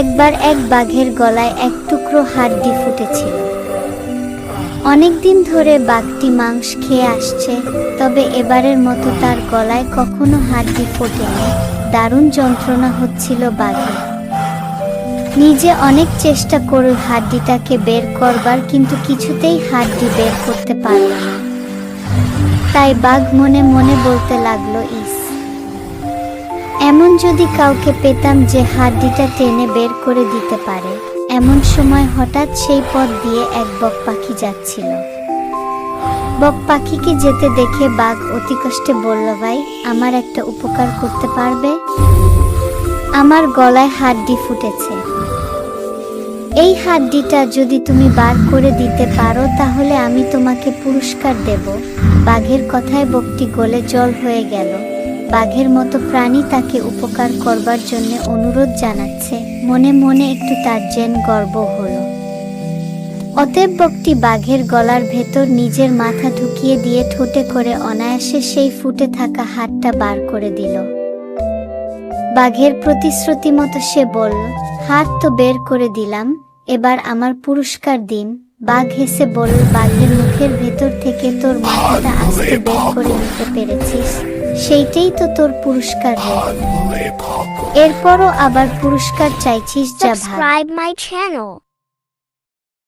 একবার এক বাঘের গলায় এক টুকরো হাড্ডি ফুটেছিল। অনেকদিন ধরে বাঘটি মাংস খেয়ে আসছে, তবে এবারের মতো তার গলায় কখনো হাড্ডি ফোটেনি। দারুণ যন্ত্রণা হচ্ছিল বাঘের। নিজে অনেক চেষ্টা করে হাড্ডিটাকে বের করবার, কিন্তু কিছুতেই হাড্ডি বের করতে পারল না। তাই বাঘ মনে মনে বলতে লাগলো, ইস, এমন যদি কাউকে পেতাম যে হাড্ডিটা টেনে বের করে দিতে পারে। এমন সময় হঠাৎ সেই পথ দিয়ে এক বক পাখি যাচ্ছিল। বক পাখিকে যেতে দেখে বাঘ অতি কষ্টে বলল, ভাই, আমার একটা উপকার করতে পারবে? আমার গলায় হাড্ডি ফুটেছে। এই হাড্ডিটা যদি তুমি বার করে দিতে পারো তাহলে আমি তোমাকে পুরস্কার দেব। বাঘের কথায় বকটি গলে জল হয়ে গেল। বাঘের মতো প্রাণী তাকে উপকার করবার জন্য অনুরোধ জানাচ্ছে, মনে মনে একটু তার যেন গর্ব হলো। অতএব বকটি বাঘের গলার ভেতর নিজের মাথা ঢুকিয়ে দিয়ে ঠোঁটে করে অনায়াসে সেই ফুটে থাকা হাড়টা বার করে দিল। বাঘের প্রতিশ্রুতি মতো সে বলল, হাত তো বের করে দিলাম, এবার আমার পুরস্কার দিন। বাঘ হেসে বলল, বাঘের মুখের ভেতর থেকে তোর মাথাটা আস্তে বের করে নিতে পেরেছিস, সেইটাই তো তোর পুরস্কার। এরপরও আবার পুরস্কার চাইছিস? যা ভাগ। Subscribe my channel.